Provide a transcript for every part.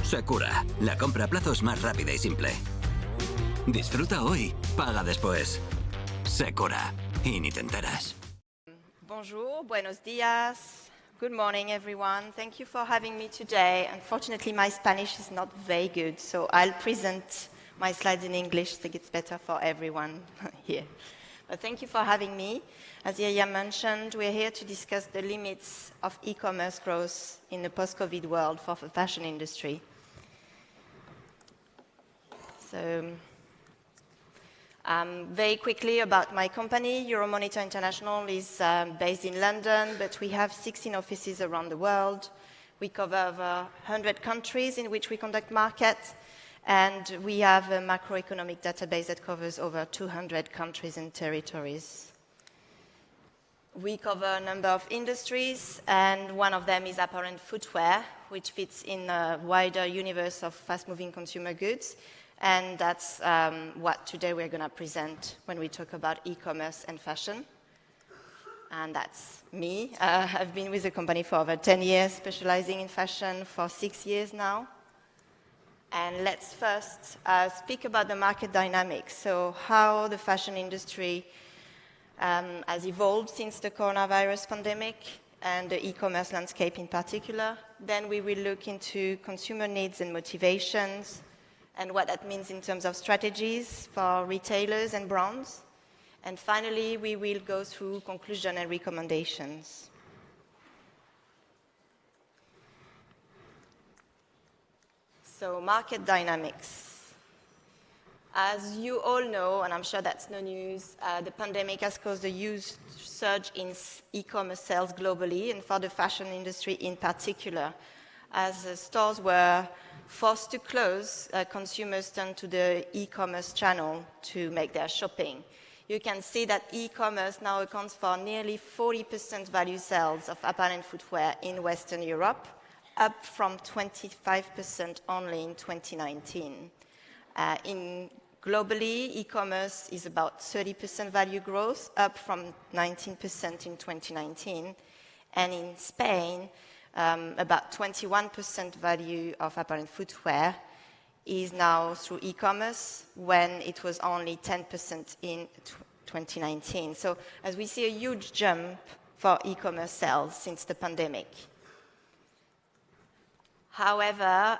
Secura, la compra a plazos más rápida y simple. Disfruta hoy, paga después. Secura, y ni te enteras. Bonjour, buenos días. Good morning, everyone. Thank you for having me today. Unfortunately, my Spanish is not very good, so I'll present my slides in English. I think it's better for everyone here. But thank you for having me. As Yaya mentioned, we're here to discuss the limits of e-commerce growth in the post-COVID world for the fashion industry. So, very quickly about my company, Euromonitor International is based in London, but we have 16 offices around the world. We cover over 100 countries in which we conduct markets, and we have a macroeconomic database that covers over 200 countries and territories. We cover a number of industries, and one of them is apparel and footwear, which fits in a wider universe of fast-moving consumer goods. And that's what today we're going to present when we talk about e-commerce and fashion. And that's me. I've been with the company for over 10 years, specializing in fashion for 6 years now. And let's first speak about the market dynamics, so how the fashion industry has evolved since the coronavirus pandemic and the e-commerce landscape in particular. Then we will look into consumer needs and motivations, and what that means in terms of strategies for retailers and brands. And finally, we will go through conclusion and recommendations. So, market dynamics. As you all know, and I'm sure that's no news, the pandemic has caused a huge surge in e-commerce sales globally, and for the fashion industry in particular. As stores were forced to close, consumers turned to the e-commerce channel to make their shopping. You can see that e-commerce now accounts for nearly 40% value sales of apparel and footwear in Western Europe, up from 25% only in 2019. Globally, e-commerce is about 30% value growth, up from 19% in 2019. And in Spain, about 21% value of apparel and footwear is now through e-commerce, when it was only 10% in 2019. So as we see a huge jump for e-commerce sales since the pandemic. However,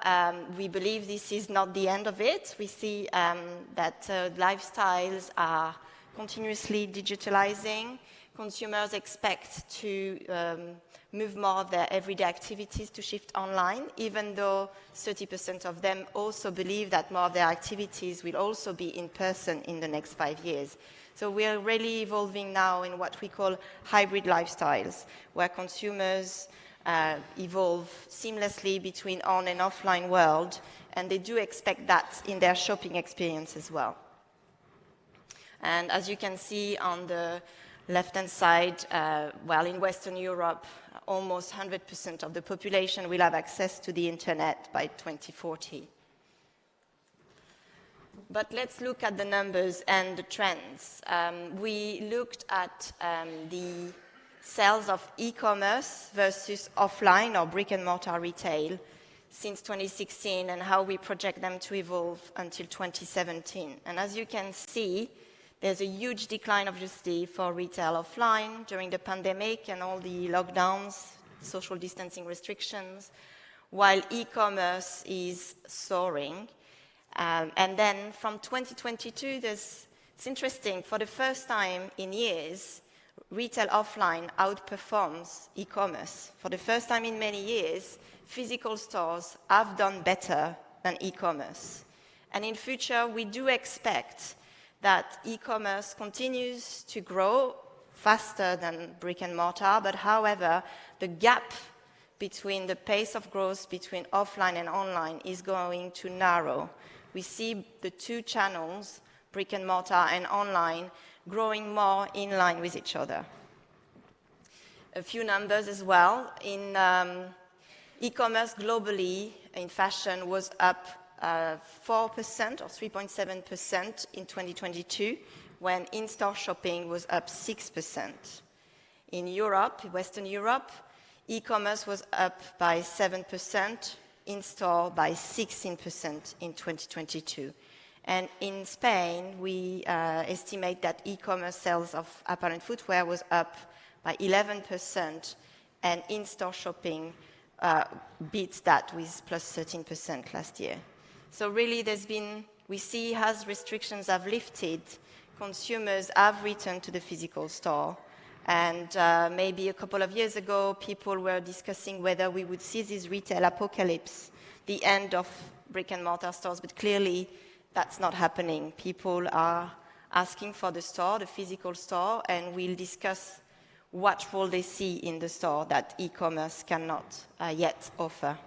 we believe this is not the end of it. We see that lifestyles are continuously digitalizing. Consumers expect to move more of their everyday activities to shift online, even though 30% of them also believe that more of their activities will also be in person in the next 5 years. So we are really evolving now in what we call hybrid lifestyles, where consumers evolve seamlessly between on and offline world, and they do expect that in their shopping experience as well. And as you can see on the left-hand side, in Western Europe, almost 100% of the population will have access to the internet by 2040. But let's look at the numbers and the trends. We looked at the sales of e-commerce versus offline or brick-and-mortar retail since 2016 and how we project them to evolve until 2017. And as you can see, there's a huge decline, obviously, for retail offline during the pandemic and all the lockdowns, social distancing restrictions, while e-commerce is soaring. And then from 2022, it's interesting, for the first time in years, retail offline outperforms e-commerce. For the first time in many years, physical stores have done better than e-commerce. And in future, we do expect that e-commerce continues to grow faster than brick and mortar, but however, the gap between the pace of growth between offline and online is going to narrow. We see the two channels, brick and mortar and online, growing more in line with each other. A few numbers as well. In e-commerce globally, in fashion, was up 4% or 3.7% in 2022, when in-store shopping was up 6%. In Europe, Western Europe, e-commerce was up by 7%, in-store by 16% in 2022. And in Spain, we estimate that e-commerce sales of apparel and footwear was up by 11%, and in-store shopping beats that with plus 13% last year. So really we see as restrictions have lifted, consumers have returned to the physical store. And maybe a couple of years ago, people were discussing whether we would see this retail apocalypse, the end of brick and mortar stores, but clearly that's not happening. People are asking for the store, the physical store, and we'll discuss what role they see in the store that e-commerce cannot yet offer.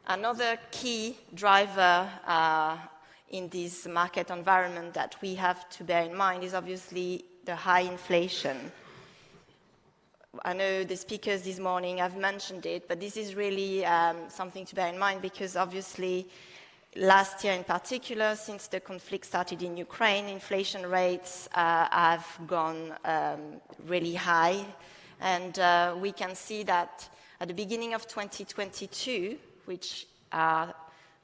Another key driver in this market environment that we have to bear in mind is obviously the high inflation. I know the speakers this morning have mentioned it, but this is really something to bear in mind because obviously last year in particular, since the conflict started in Ukraine, inflation rates have gone really high. And we can see that at the beginning of 2022, which are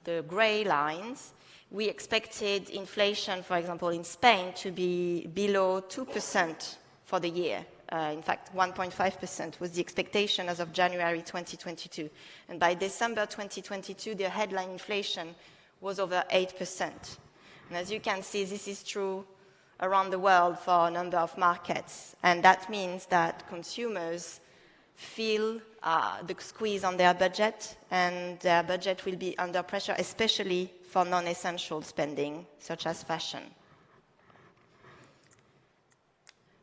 the gray lines, we expected inflation, for example, in Spain to be below 2% for the year. In fact, 1.5% was the expectation as of January 2022. And by December 2022, the headline inflation was over 8%. And as you can see, this is true around the world for a number of markets. And that means that consumers feel the squeeze on their budget, and their budget will be under pressure, especially for non-essential spending, such as fashion.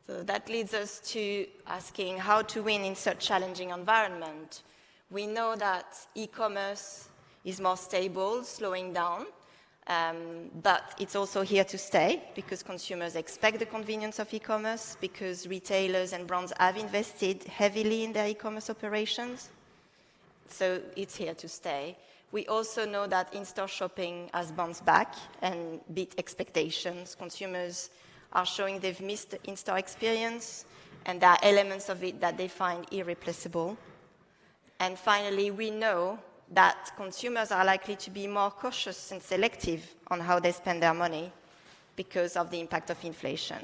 So that leads us to asking how to win in such challenging environment. We know that e-commerce is more stable, slowing down, but it's also here to stay because consumers expect the convenience of e-commerce, because retailers and brands have invested heavily in their e-commerce operations. So it's here to stay. We also know that in-store shopping has bounced back and beat expectations. Consumers are showing they've missed the in-store experience, and there are elements of it that they find irreplaceable. And finally, we know that consumers are likely to be more cautious and selective on how they spend their money because of the impact of inflation.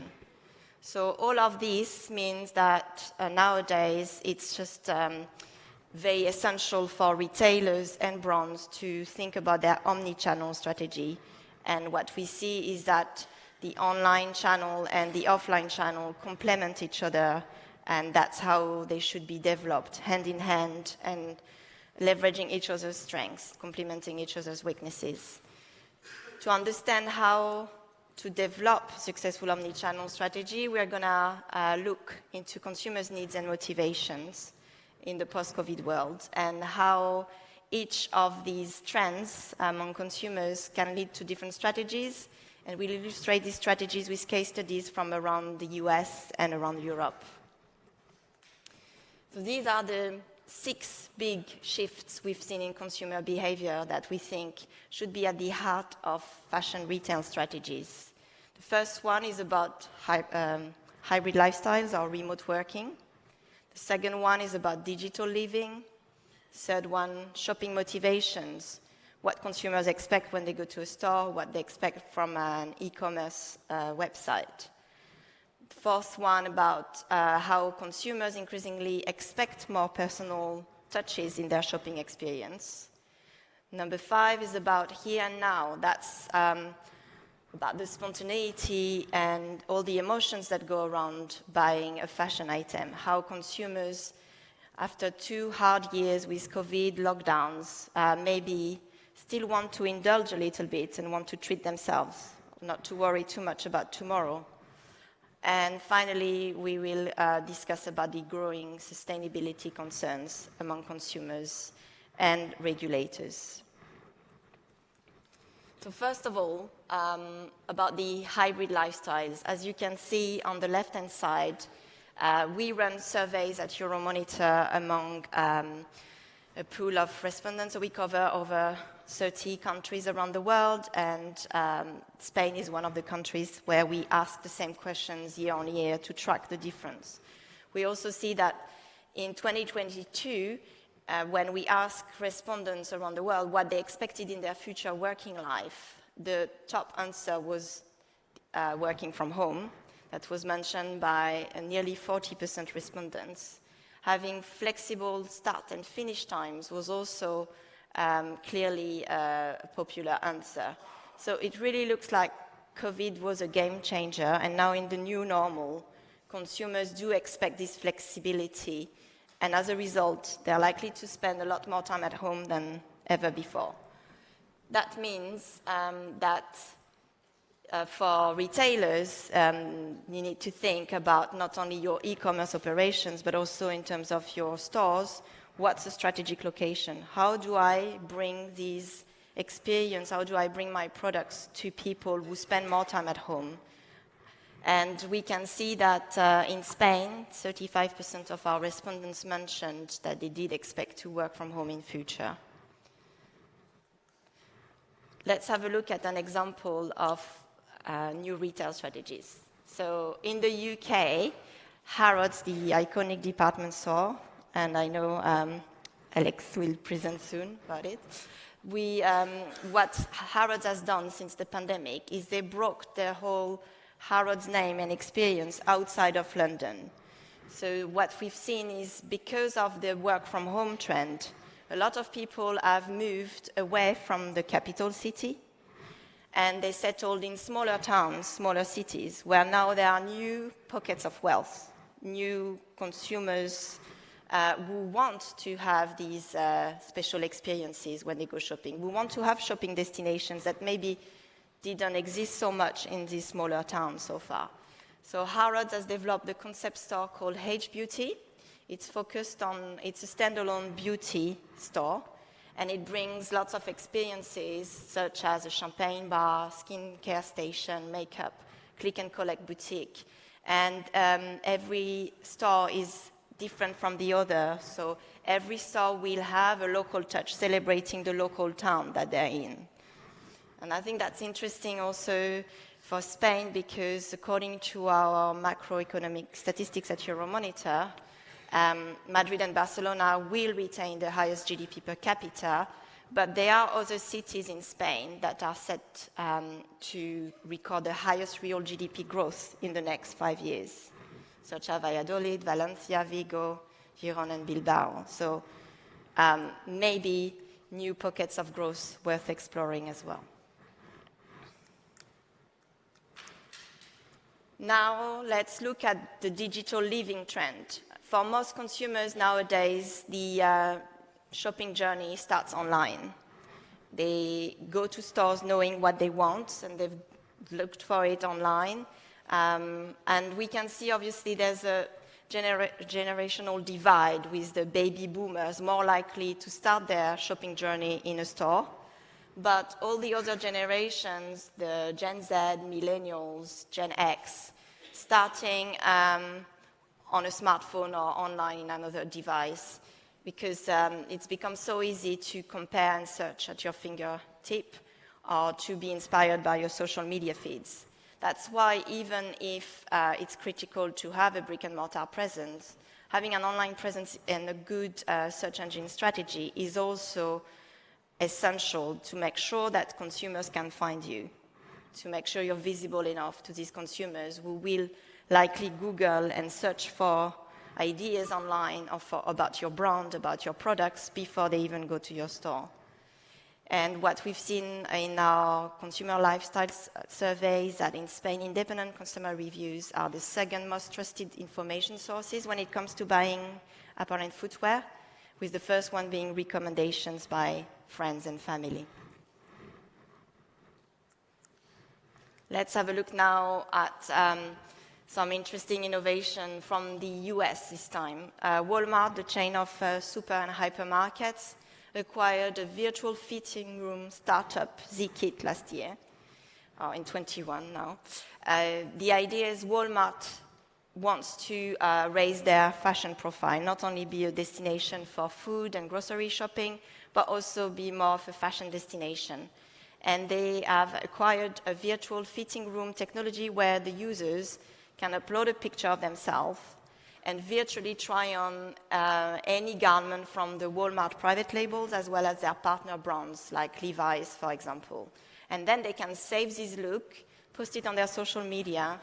So all of this means that nowadays it's just very essential for retailers and brands to think about their omni-channel strategy. And what we see is that the online channel and the offline channel complement each other, and that's how they should be developed, hand in hand, and leveraging each other's strengths, complementing each other's weaknesses. To understand how to develop successful omni-channel strategy, we're going to look into consumers' needs and motivations in the post-COVID world, and how each of these trends among consumers can lead to different strategies. And we'll illustrate these strategies with case studies from around the US and around Europe. So these are the 6 big shifts we've seen in consumer behavior that we think should be at the heart of fashion retail strategies. The first one is about hybrid lifestyles or remote working. The second one is about digital living. Third one, shopping motivations. What consumers expect when they go to a store, what they expect from an e-commerce website. Fourth one about how consumers increasingly expect more personal touches in their shopping experience. Number 5 is about here and now. That's about the spontaneity and all the emotions that go around buying a fashion item. How consumers, after 2 hard years with COVID lockdowns, maybe still want to indulge a little bit and want to treat themselves, not to worry too much about tomorrow. And finally, we will discuss about the growing sustainability concerns among consumers and regulators. So first of all, about the hybrid lifestyles. As you can see on the left-hand side, we run surveys at Euromonitor among a pool of respondents. So we cover over 30 countries around the world, and Spain is one of the countries where we ask the same questions year on year to track the difference. We also see that in 2022, when we asked respondents around the world what they expected in their future working life, the top answer was working from home. That was mentioned by nearly 40% respondents. Having flexible start and finish times was also clearly a popular answer. So it really looks like COVID was a game changer, and now in the new normal, consumers do expect this flexibility, and as a result, they're likely to spend a lot more time at home than ever before. That means that for retailers, you need to think about not only your e-commerce operations, but also in terms of your stores, what's the strategic location? How do I bring these experience, how do I bring my products to people who spend more time at home? And we can see that in Spain, 35% of our respondents mentioned that they did expect to work from home in future. Let's have a look at an example of new retail strategies. So in the UK, Harrods, the iconic department store, and I know Alex will present soon about it. What Harrods has done since the pandemic is they brought their whole Harrods name and experience outside of London. So what we've seen is because of the work from home trend, a lot of people have moved away from the capital city and they settled in smaller towns, smaller cities, where now there are new pockets of wealth, new consumers who want to have these special experiences when they go shopping. We want to have shopping destinations that maybe didn't exist so much in these smaller towns so far. So Harrods has developed a concept store called H Beauty. It's focused on, it's a standalone beauty store, and it brings lots of experiences such as a champagne bar, skincare station, makeup, click and collect boutique. And every store is different from the other, so every store will have a local touch, celebrating the local town that they're in. And I think that's interesting also for Spain, because according to our macroeconomic statistics at Euromonitor, Madrid and Barcelona will retain the highest GDP per capita, but there are other cities in Spain that are set to record the highest real GDP growth in the next 5 years, such as Valladolid, Valencia, Vigo, Girona, and Bilbao. So maybe new pockets of growth worth exploring as well. Now let's look at the digital living trend. For most consumers nowadays, the shopping journey starts online. They go to stores knowing what they want, and they've looked for it online. And we can see, obviously, there's a generational divide, with the baby boomers more likely to start their shopping journey in a store. But all the other generations, the Gen Z, millennials, Gen X, starting on a smartphone or online in another device, because it's become so easy to compare and search at your fingertip, or to be inspired by your social media feeds. That's why even if it's critical to have a brick and mortar presence, having an online presence and a good search engine strategy is also essential to make sure that consumers can find you, to make sure you're visible enough to these consumers who will likely Google and search for ideas online or about your brand, about your products, before they even go to your store. And what we've seen in our consumer lifestyle surveys, that in Spain, independent consumer reviews are the second most trusted information sources when it comes to buying apparel and footwear, with the first one being recommendations by friends and family. Let's have a look now at some interesting innovation from the US this time. Walmart, the chain of super and hypermarkets, acquired a virtual fitting room startup, Z-Kit, last year, in 21 now. The idea is Walmart wants to raise their fashion profile, not only be a destination for food and grocery shopping, but also be more of a fashion destination. And they have acquired a virtual fitting room technology where the users can upload a picture of themselves, and virtually try on any garment from the Walmart private labels as well as their partner brands like Levi's, for example. And then they can save this look, post it on their social media,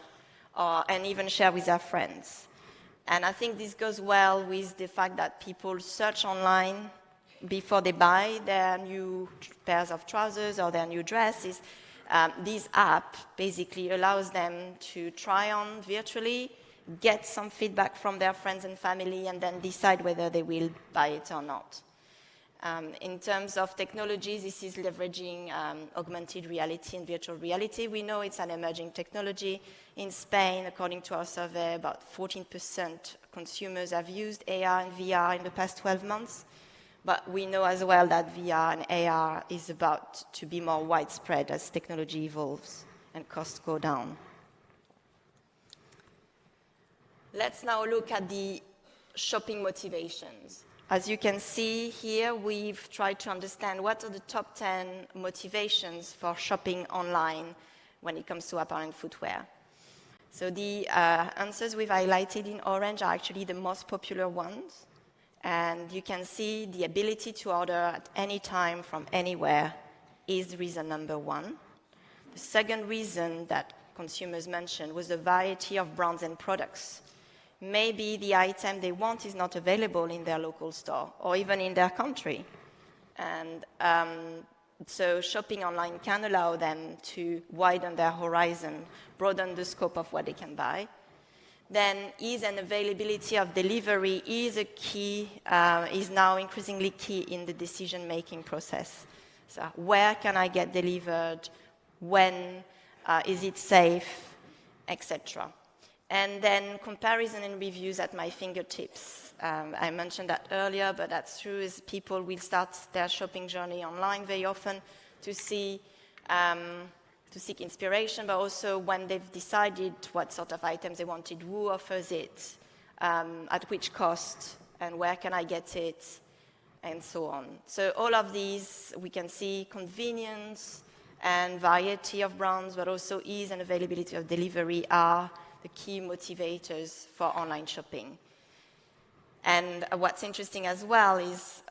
and even share with their friends. And I think this goes well with the fact that people search online before they buy their new pairs of trousers or their new dresses. This app basically allows them to try on virtually, get some feedback from their friends and family, and then decide whether they will buy it or not. In terms of technology, this is leveraging augmented reality and virtual reality. We know it's an emerging technology. In Spain, according to our survey, about 14% consumers have used AR and VR in the past 12 months. But we know as well that VR and AR is about to be more widespread as technology evolves and costs go down. Let's now look at the shopping motivations. As you can see here, we've tried to understand what are the top 10 motivations for shopping online when it comes to apparel and footwear. So the answers we've highlighted in orange are actually the most popular ones. And you can see the ability to order at any time from anywhere is reason number one. The second reason that consumers mentioned was the variety of brands and products. Maybe the item they want is not available in their local store or even in their country. And so shopping online can allow them to widen their horizon, broaden the scope of what they can buy. Then ease and availability of delivery is a key, is now increasingly key in the decision-making process. So where can I get delivered? When? Is it safe? Etc. And then comparison and reviews at my fingertips. I mentioned that earlier, but that's true, is people will start their shopping journey online very often to seek inspiration, but also when they've decided what sort of items they wanted, who offers it, at which cost, and where can I get it, and so on. So all of these, we can see convenience and variety of brands, but also ease and availability of delivery are the key motivators for online shopping. And what's interesting as well is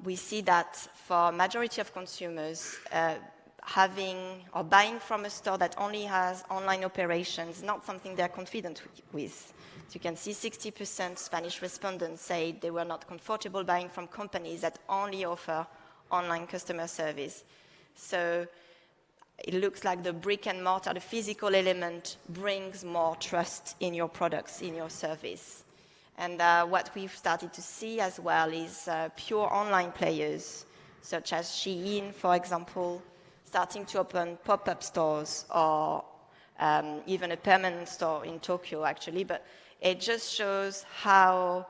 we see that for a majority of consumers, having or buying from a store that only has online operations is not something they're confident with. So you can see 60% Spanish respondents say they were not comfortable buying from companies that only offer online customer service. So it looks like the brick and mortar, the physical element, brings more trust in your products, in your service. And what we've started to see as well is pure online players, such as Shein, for example, starting to open pop-up stores or even a permanent store in Tokyo, actually. But it just shows how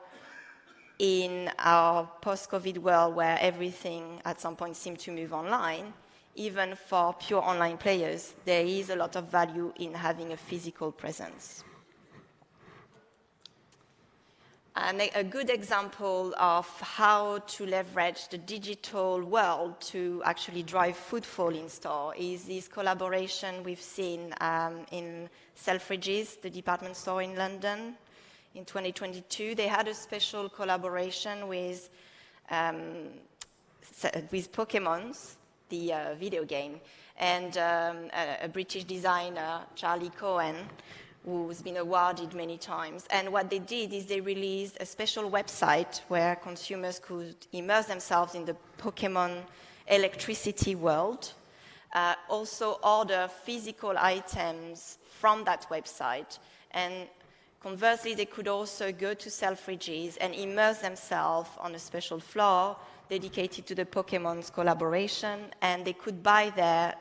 in our post-COVID world where everything at some point seemed to move online, even for pure online players, there is a lot of value in having a physical presence. And a good example of how to leverage the digital world to actually drive footfall in store is this collaboration we've seen in Selfridges, the department store in London. In 2022, they had a special collaboration with Pokémon, the video game, and a British designer, Charlie Cohen, who's been awarded many times. And what they did is they released a special website where consumers could immerse themselves in the Pokémon electricity world, also order physical items from that website. And conversely, they could also go to Selfridges and immerse themselves on a special floor dedicated to the Pokémon's collaboration, and they could buy their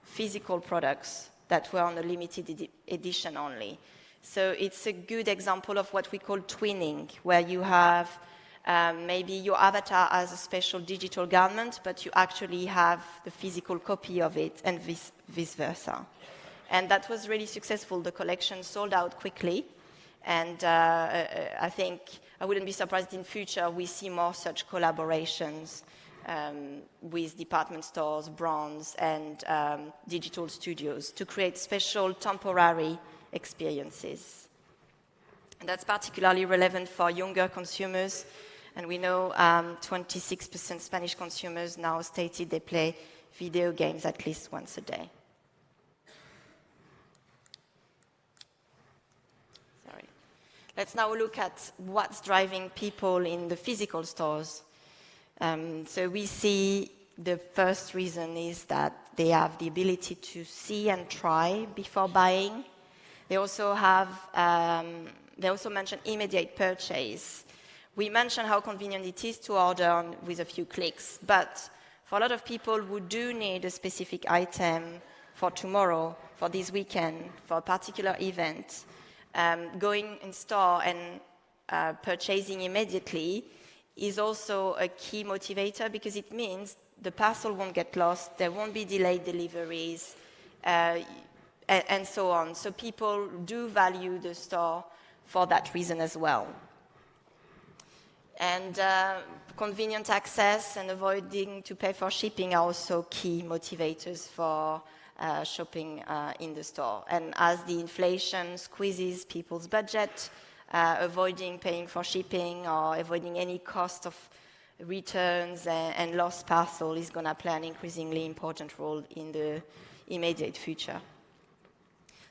physical products that were on a limited edition only. So it's a good example of what we call twinning, where you have maybe your avatar as a special digital garment, but you actually have the physical copy of it, and vice versa. And that was really successful. The collection sold out quickly, and I think I wouldn't be surprised in future we see more such collaborations with department stores, brands, and digital studios to create special temporary experiences. And that's particularly relevant for younger consumers. And we know 26% Spanish consumers now stated they play video games at least once a day. Sorry. Let's now look at what's driving people in the physical stores. So we see the first reason is that they have the ability to see and try before buying. They also mention immediate purchase. We mentioned how convenient it is to order with a few clicks, but for a lot of people who do need a specific item for tomorrow, for this weekend, for a particular event, going in store and purchasing immediately is also a key motivator, because it means the parcel won't get lost, there won't be delayed deliveries, and so on. So people do value the store for that reason as well. And convenient access and avoiding to pay for shipping are also key motivators for shopping in the store. And as the inflation squeezes people's budget, avoiding paying for shipping or avoiding any cost of returns and lost parcel is going to play an increasingly important role in the immediate future.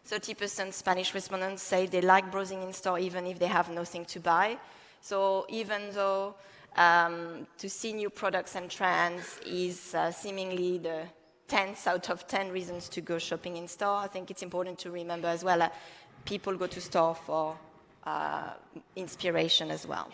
30% Spanish respondents say they like browsing in store even if they have nothing to buy. So even though to see new products and trends is seemingly the 10th out of 10 reasons to go shopping in store, I think it's important to remember as well that people go to store for inspiration as well.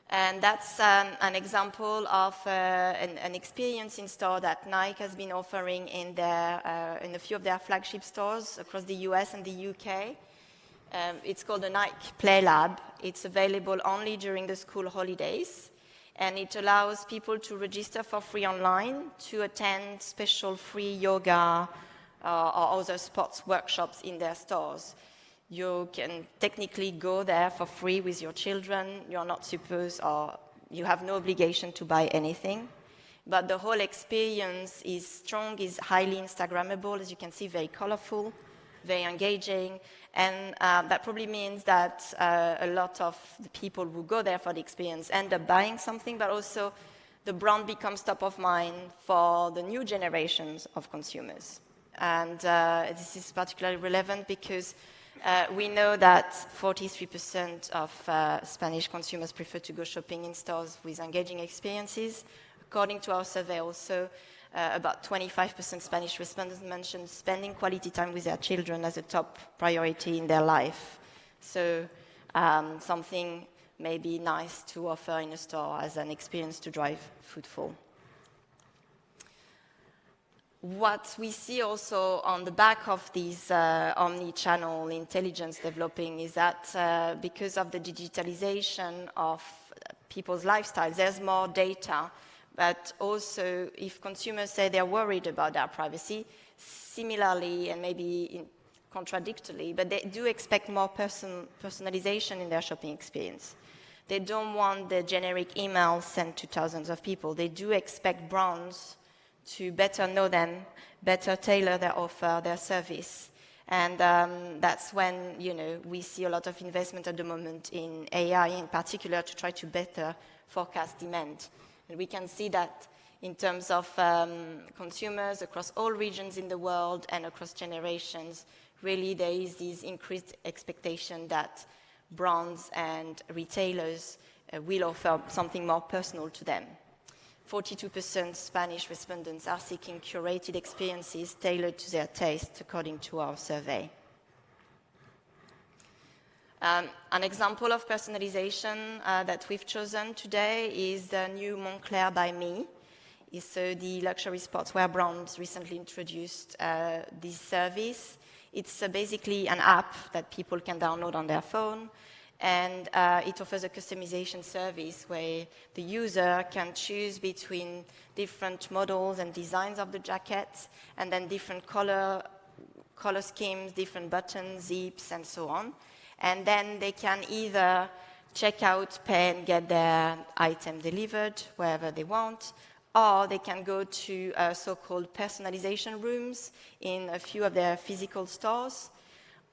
And that's an example of an experience in store that Nike has been offering in a few of their flagship stores across the US and the UK. It's called the Nike Play Lab. It's available only during the school holidays, and it allows people to register for free online to attend special free yoga or other sports workshops in their stores. You can technically go there for free with your children. You're not supposed, or you have no obligation to buy anything. But the whole experience is strong, is highly Instagrammable, as you can see, very colorful, very engaging. And that probably means that a lot of the people who go there for the experience end up buying something, but also the brand becomes top of mind for the new generations of consumers. And this is particularly relevant because we know that 43% of Spanish consumers prefer to go shopping in stores with engaging experiences. According to our survey also, about 25% Spanish respondents mentioned spending quality time with their children as a top priority in their life. So something maybe nice to offer in a store as an experience to drive footfall. What we see also on the back of this omni-channel intelligence developing is that because of the digitalization of people's lifestyles, there's more data. But also, if consumers say they're worried about their privacy, similarly and maybe contradictorily, but they do expect more personalization in their shopping experience. They don't want the generic emails sent to thousands of people. They do expect brands to better know them, better tailor their offer, their service. And that's when, we see a lot of investment at the moment in AI in particular to try to better forecast demand. And we can see that in terms of consumers across all regions in the world and across generations, really there is this increased expectation that brands and retailers will offer something more personal to them. 42% Spanish respondents are seeking curated experiences tailored to their taste, according to our survey. An example of personalization that we've chosen today is the new Moncler by Me. So the luxury sportswear brands recently introduced this service. It's basically an app that people can download on their phone, and it offers a customization service where the user can choose between different models and designs of the jacket, and then different color schemes, different buttons, zips, and so on. And then they can either check out, pay, and get their item delivered wherever they want, or they can go to so-called personalization rooms in a few of their physical stores,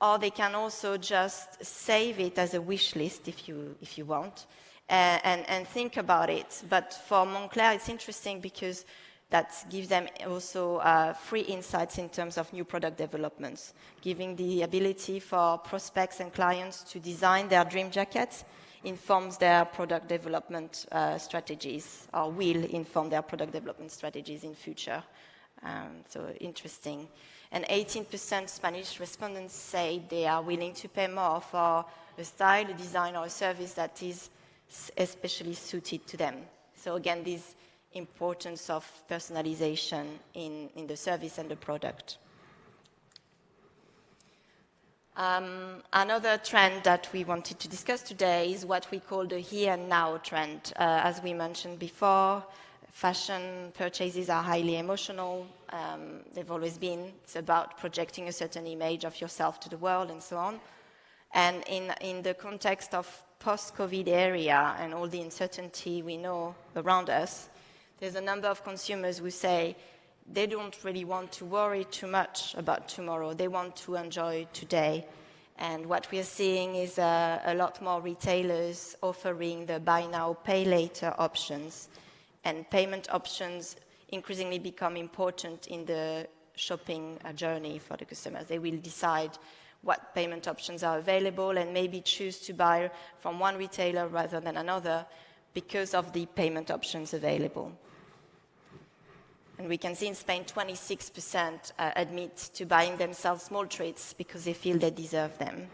or they can also just save it as a wish list if you want, and think about it. But for Moncler, it's interesting because that gives them also free insights in terms of new product developments, giving the ability for prospects and clients to design their dream jackets, informs their product development strategies, or will inform their product development strategies in future. So interesting. And 18% Spanish respondents say they are willing to pay more for a style, a design, or a service that is especially suited to them. So again, this importance of personalization in the service and the product. Another trend that we wanted to discuss today is what we call the here and now trend. As we mentioned before, fashion purchases are highly emotional. They've always been. It's about projecting a certain image of yourself to the world and so on. And in the context of post-COVID era and all the uncertainty we know around us, there's a number of consumers who say they don't really want to worry too much about tomorrow. They want to enjoy today. And what we are seeing is a lot more retailers offering the buy now, pay later options. And payment options increasingly become important in the shopping journey for the customers. They will decide what payment options are available and maybe choose to buy from one retailer rather than another because of the payment options available. And we can see in Spain 26% admit to buying themselves small treats because they feel they deserve them.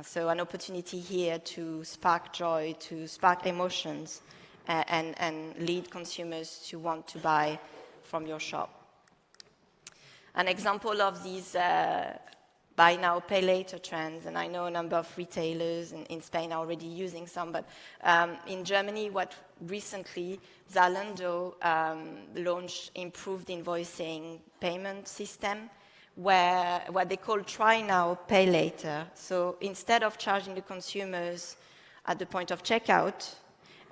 So an opportunity here to spark joy, to spark emotions, and lead consumers to want to buy from your shop. An example of these buy now, pay later trends, and I know a number of retailers in Spain are already using some, but in Germany, what recently Zalando launched improved invoicing payment system, where what they call try now, pay later. So instead of charging the consumers at the point of checkout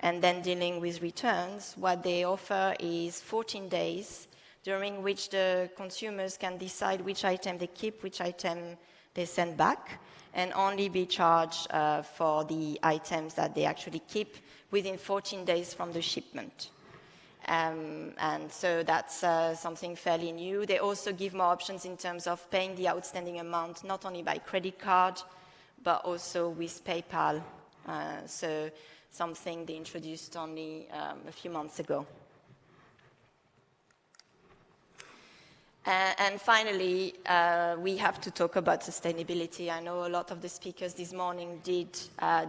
and then dealing with returns, what they offer is 14 days during which the consumers can decide which item they keep, which item they send back, and only be charged for the items that they actually keep within 14 days from the shipment. And so that's something fairly new. They also give more options in terms of paying the outstanding amount, not only by credit card, but also with PayPal. So something they introduced only a few months ago. And finally, we have to talk about sustainability. I know a lot of the speakers this morning did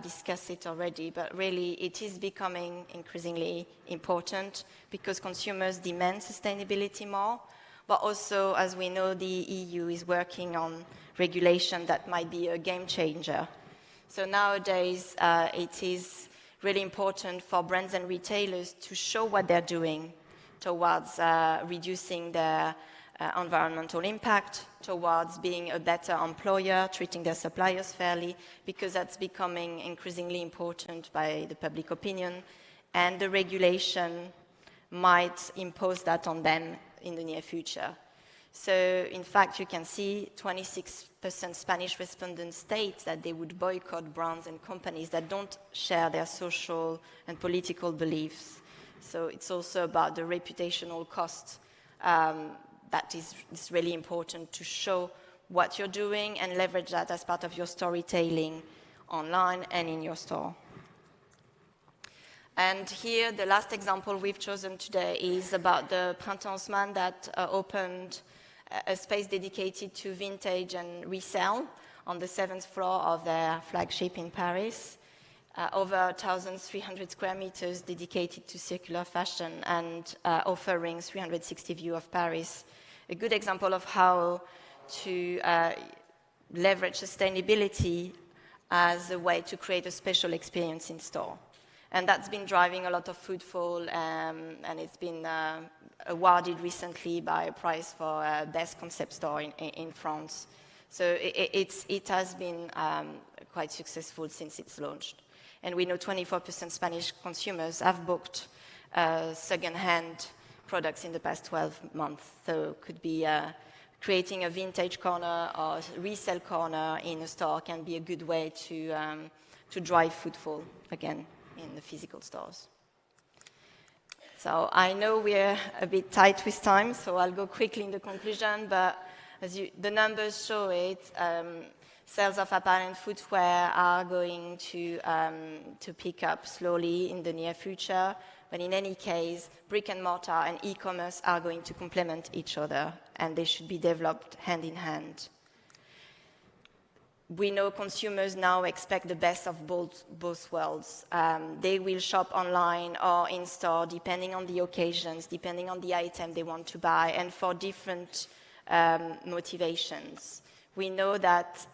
discuss it already, but really it is becoming increasingly important because consumers demand sustainability more. But also, as we know, the EU is working on regulation that might be a game changer. So nowadays, it is really important for brands and retailers to show what they're doing towards reducing their environmental impact, towards being a better employer, treating their suppliers fairly, because that's becoming increasingly important by the public opinion, and the regulation might impose that on them in the near future. So, in fact, you can see 26% Spanish respondents state that they would boycott brands and companies that don't share their social and political beliefs. So it's also about the reputational cost that is really important to show what you're doing and leverage that as part of your storytelling online and in your store. And here, the last example we've chosen today is about the Printemps Haussmann that opened a space dedicated to vintage and resale on the 7th floor of their flagship in Paris. Over 1,300 square meters dedicated to circular fashion and offering 360 view of Paris. A good example of how to leverage sustainability as a way to create a special experience in store. And that's been driving a lot of footfall, and it's been awarded recently by a prize for best concept store in France. So it has been quite successful since it's launched. And we know 24% Spanish consumers have booked second-hand products in the past 12 months. So it could be creating a vintage corner or resale corner in a store can be a good way to drive footfall again in the physical stores. So I know we're a bit tight with time, so I'll go quickly in the conclusion, but as the numbers show it, sales of apparel and footwear are going to pick up slowly in the near future, but in any case, brick and mortar and e-commerce are going to complement each other, and they should be developed hand in hand. We know consumers now expect the best of both worlds. They will shop online or in store, depending on the occasions, depending on the item they want to buy, and for different motivations. We know that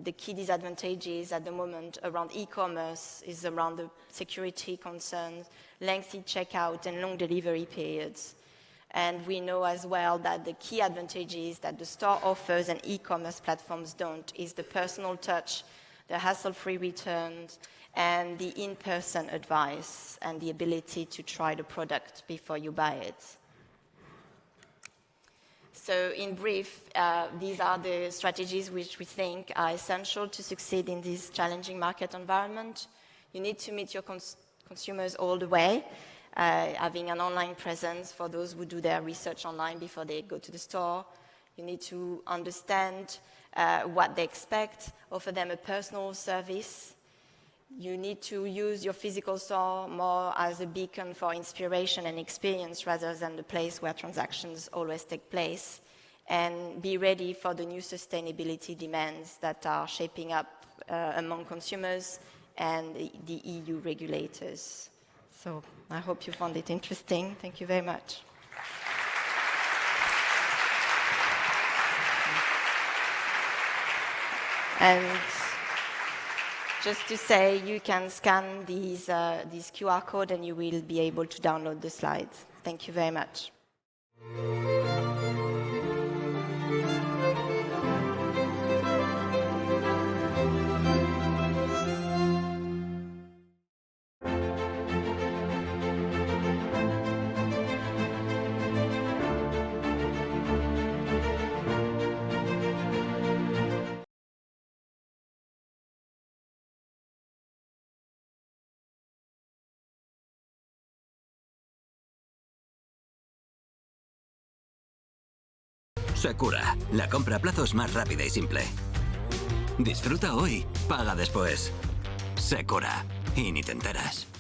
the key disadvantages at the moment around e-commerce is around the security concerns, lengthy checkout, and long delivery periods. And we know as well that the key advantages that the store offers and e-commerce platforms don't is the personal touch, the hassle-free returns, and the in-person advice and the ability to try the product before you buy it. So in brief, these are the strategies which we think are essential to succeed in this challenging market environment. You need to meet your consumers all the way, having an online presence for those who do their research online before they go to the store. You need to understand what they expect, offer them a personal service. You need to use your physical store more as a beacon for inspiration and experience rather than the place where transactions always take place, and be ready for the new sustainability demands that are shaping up among consumers and the EU regulators. So I hope you found it interesting. Thank you very much. And just to say, you can scan these QR code and you will be able to download the slides. Thank you very much. Secura, la compra a plazos más rápida y simple. Disfruta hoy, paga después. Secura, y ni te enteras.